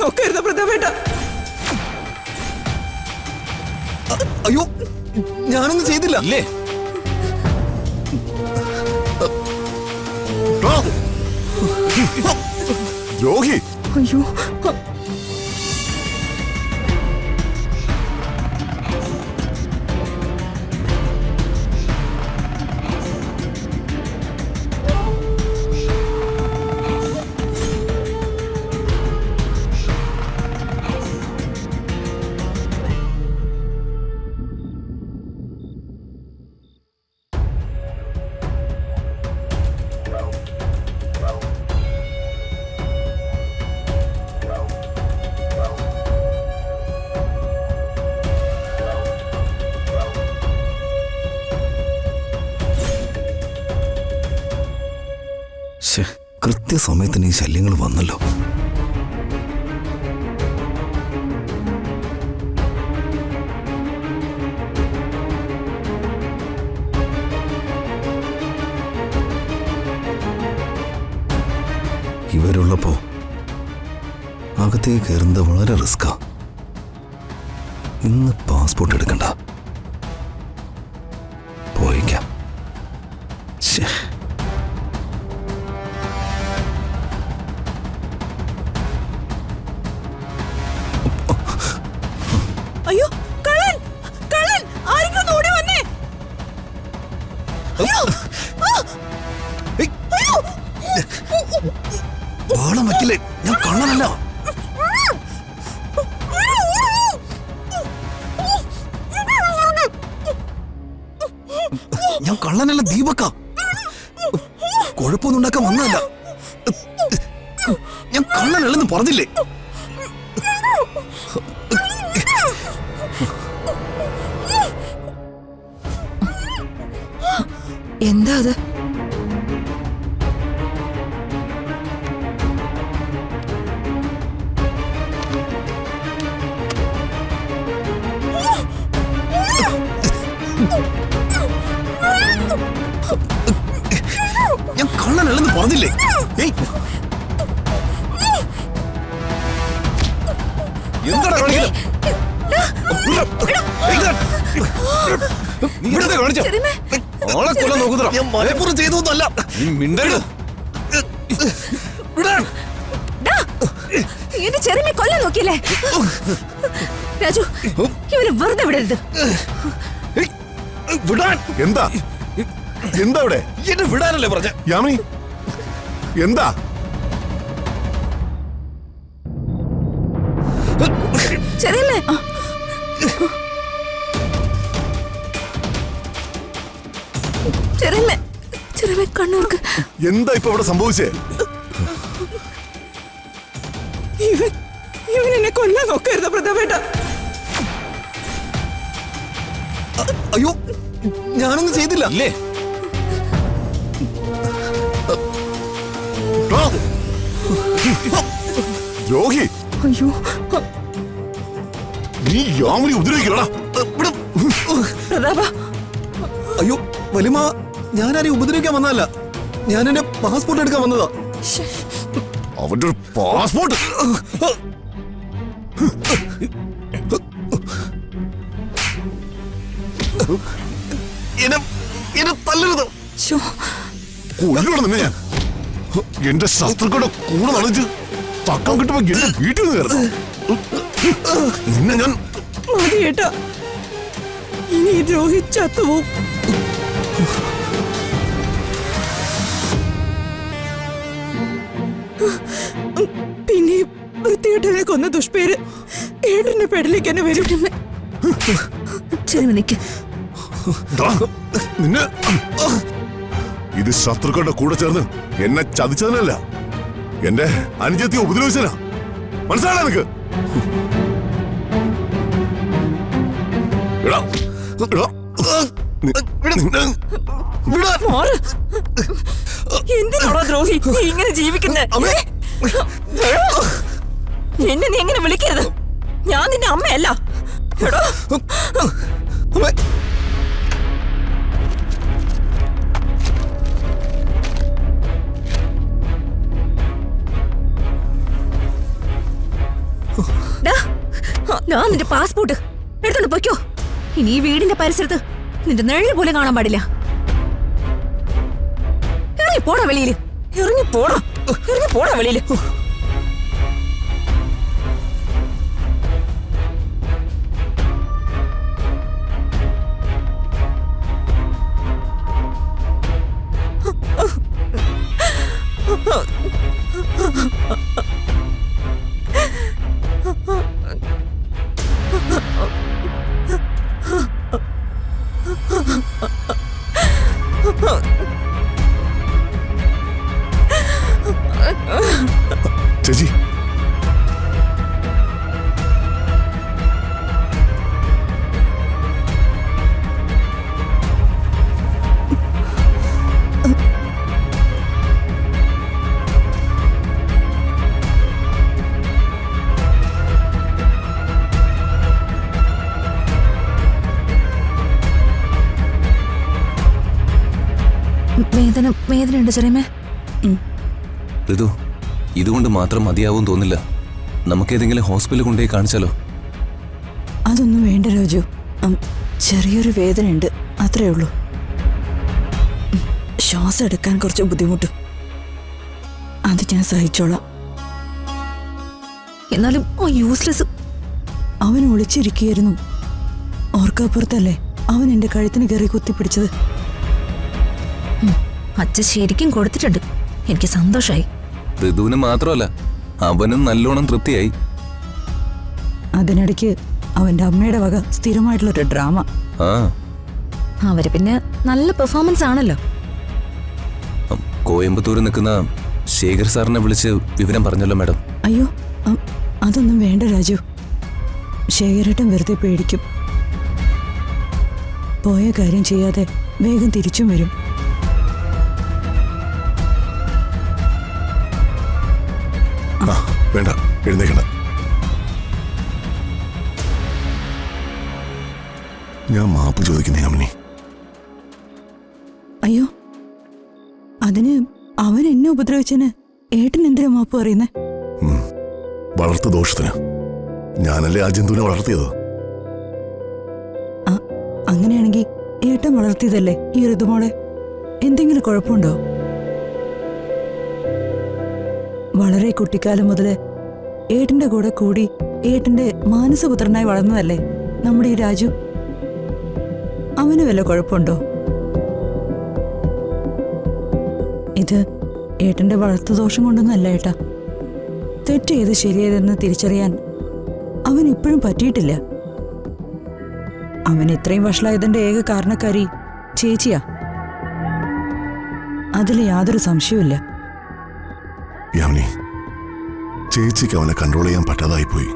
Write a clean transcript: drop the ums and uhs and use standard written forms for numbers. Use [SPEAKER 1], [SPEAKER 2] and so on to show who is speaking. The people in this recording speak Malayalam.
[SPEAKER 1] നോക്കരുത് പ്രതാപേട്ട.
[SPEAKER 2] അയ്യോ, ഞാനൊന്നും ചെയ്തില്ല.
[SPEAKER 3] അല്ലേ
[SPEAKER 2] ദ്രോഹി.
[SPEAKER 1] അയ്യോ,
[SPEAKER 2] കൃത്യസമയത്തിന് ഈ ശല്യങ്ങൾ വന്നല്ലോ. ഇവരുള്ളപ്പോ അകത്തേക്ക് കയറുന്നത് വളരെ റിസ്കാ. ഇന്ന് പാസ്പോർട്ട് എടുക്കണ്ട, പോയിക്കാം.
[SPEAKER 1] അയ്യോ, കള്ളൻ, കള്ളൻ, ആരെങ്കിലും ഓടി വന്നേ.
[SPEAKER 2] വാളം വയ്ക്കില്ലേ, ഞാൻ കള്ളനല്ല. ഞാൻ കള്ളനല്ല, ദീപക്ക. കുഴപ്പമൊന്നും ഉണ്ടാക്കാൻ വന്നതല്ല. ഞാൻ കള്ളനല്ലെന്ന് പറഞ്ഞില്ലേ.
[SPEAKER 1] എന്താ അത്?
[SPEAKER 2] ഞാൻ കള്ളനല്ലെന്ന് പറഞ്ഞില്ലേ. എന്താടാ കാണിക്കുന്നത്? ആളെ കൊല്ലാൻ നോക്കുന്നുണ്ടോ? ഞാൻ മലപ്പുറം ചെയ്തൊന്നുമല്ല. നീ മിണ്ടരുത്.
[SPEAKER 1] എന്റെ ചെറിയ കൊല്ലാൻ നോക്കിയല്ലേ രാജു? ഇവര് വെറുതെ വിടരുത്.
[SPEAKER 2] വിടാൻ. എന്താ എന്താ ഇവിടെ? എന്നെ വിടാനല്ലേ പറഞ്ഞ യാമിനി? എന്താ?
[SPEAKER 1] ചെറിയമ്മേ, ചെറിയമ്മേ, ചെറിയമ്മേ കണ്ണൂർക്ക്.
[SPEAKER 2] എന്താ ഇപ്പൊ ഇവിടെ സംഭവിച്ചേ?
[SPEAKER 1] ഇവൻ എന്നെ കൊല്ലാൻ നോക്കരുത് പ്രതാപേട്ട.
[SPEAKER 2] അയ്യോ, ഞാനൊന്നും ചെയ്തില്ല.
[SPEAKER 3] അല്ലേ
[SPEAKER 2] ദ്രോഹി.
[SPEAKER 1] അയ്യോ,
[SPEAKER 2] നീ യാമിനി ഉപദ്രവിക്കലടാ.
[SPEAKER 1] പ്രതാപ.
[SPEAKER 2] അയ്യോ വലിമ, ഞാനാരെയും ഉപദ്രവിക്കാൻ വന്നതല്ല. ഞാൻ എന്റെ പാസ്പോർട്ട് എടുക്കാൻ വന്നതാ. അവന്റെ ഒരു പാസ്പോർട്ട്. എന്നെ തല്ലരുത്. കൊല്ലണം നിന്നെ ഞാൻ. എന്റെ ശത്രുക്കളുടെ കൂടെ നടന്നിട്ട് തക്കം കിട്ടുമ്പോ എന്റെ വീട്ടിൽ നിന്ന് കയറുന്നു. നിന്നെ ഞാൻ
[SPEAKER 1] മതിയേട്ടാ, ഇനി ദ്രോഹി ചത്തുപോകും. പിന്നെ വൃത്തികെട്ടനെ കൊന്ന ദുഷ്പേര് ഏട്ടന്റെ പെടലേക്ക് തന്നെ വരും. നിക്ക്.
[SPEAKER 2] നിന്നെ ഇത് ശത്രുക്കളുടെ കൂടെ ചേർന്ന് എന്നെ ചതിച്ചതിനല്ല, എന്റെ അനുജത്തിയെ ഉപദ്രവിച്ചനാ. മനസ്സിലാണോ നിനക്ക്?
[SPEAKER 1] എന്തിനാണോ ദ്രോഹി നീ ഇങ്ങനെ ജീവിക്കുന്നേ? എന്നെ നീ എങ്ങനെ വിളിക്കരുത്. ഞാൻ നിന്റെ അമ്മയല്ല. ഡാ, ഞാൻ നിന്റെ പാസ്പോർട്ട് എടുത്തോണ്ട് പൊയ്ക്കോ. ഇനി ഈ വീടിന്റെ പരിസരത്ത് നിന്റെ നിഴല് പോലും കാണാൻ പാടില്ല. ഇറങ്ങി പോടാ വെളിയില്. ഇറങ്ങി പോടാ വെളിയില്.
[SPEAKER 2] ചേച്ചി,
[SPEAKER 1] വേദന ഉണ്ട് ചെറിയമ്മേ.
[SPEAKER 3] ഋതു, ഇതുകൊണ്ട് മാത്രം മതിയാവും തോന്നില്ല. നമുക്കേതെങ്കിലും ഹോസ്പിറ്റലിൽ കൊണ്ടുപോയി കാണിച്ചാലോ?
[SPEAKER 4] അതൊന്നും വേണ്ട രാജു. ചെറിയൊരു വേദന ഉണ്ട്, അത്രേ ഉള്ളൂ. ശ്വാസം എടുക്കാൻ കുറച്ച് ബുദ്ധിമുട്ടും. അത് ഞാൻ സഹിച്ചോളാം.
[SPEAKER 1] എന്നാലും യൂസ്ലെസ്.
[SPEAKER 4] അവൻ ഒളിച്ചിരിക്കുകയായിരുന്നു. ഓർക്കപ്പുറത്തല്ലേ അവൻ എന്റെ കഴുത്തിന് കയറി കുത്തിപ്പിടിച്ചത്.
[SPEAKER 1] അച്ഛൻ ശരിക്കും കൊടുത്തിട്ടുണ്ട്. എനിക്ക് സന്തോഷായി.
[SPEAKER 3] ഋതുവിന് മാത്രമല്ല, അവനും നല്ലോണം തൃപ്തിയായി.
[SPEAKER 4] അതിനിടയ്ക്ക് അവന്റെ അമ്മയുടെ വക സ്ഥിരമായിട്ടുള്ളൊരു ഡ്രാമ.
[SPEAKER 1] അവര് പിന്നെ നല്ല പെർഫോമൻസ് ആണല്ലോ.
[SPEAKER 3] കോയമ്പത്തൂർ നിൽക്കുന്ന ശേഖർ സാറിനെ വിളിച്ച് വിവരം പറഞ്ഞല്ലോ മാഡം.
[SPEAKER 4] അയ്യോ, അതൊന്നും വേണ്ട രാജു. ശേഖരേട്ടൻ വെറുതെ പേടിക്കും. പോയ കാര്യം ചെയ്യാതെ വേഗം തിരിച്ചും വരും.
[SPEAKER 2] വേണ്ട, എഴുന്നേക്കണ്ട. ഞാൻ മാപ്പ് ചോദിക്കുന്നേ അമ്മനി.
[SPEAKER 4] അയ്യോ, അതിന് അവൻ എന്നെ ഉപദ്രവിച്ചതിന് ഏട്ടൻ എന്തിനാ മാപ്പ് പറയുന്നേ?
[SPEAKER 2] വളർത്തു ദോഷത്തിന്. ഞാനല്ലേ ആ ജന്തുവിനെ വളർത്തിയത്.
[SPEAKER 4] അങ്ങനെയാണെങ്കിൽ ഏട്ടൻ വളർത്തിയതല്ലേ ഈ ഋതുമോളെ. എന്തെങ്കിലും കുഴപ്പമുണ്ടോ? വളരെ കുട്ടിക്കാലം മുതല് ഏട്ടന്റെ കൂടെ കൂടി ഏട്ടന്റെ മാനസപുത്രനായി വളർന്നതല്ലേ നമ്മുടെ ഈ രാജു. അവന് വല്ല കുഴപ്പമുണ്ടോ? ഇത് ഏട്ടന്റെ വളർത്തുദോഷം കൊണ്ടൊന്നല്ല ഏട്ടാ. തെറ്റ് ചെയ്ത് ശരിയേതെന്ന് തിരിച്ചറിയാൻ അവൻ ഇപ്പോഴും പറ്റിയിട്ടില്ല. അവൻ ഇത്രയും വഷളായതിന്റെ ഏക കാരണക്കാരി ചേച്ചിയാ. അതിൽ യാതൊരു സംശയവുമില്ല.
[SPEAKER 2] യാമിനി, ചേച്ചിക്ക് അവനെ കൺട്രോൾ ചെയ്യാൻ പറ്റാതായി പോയി.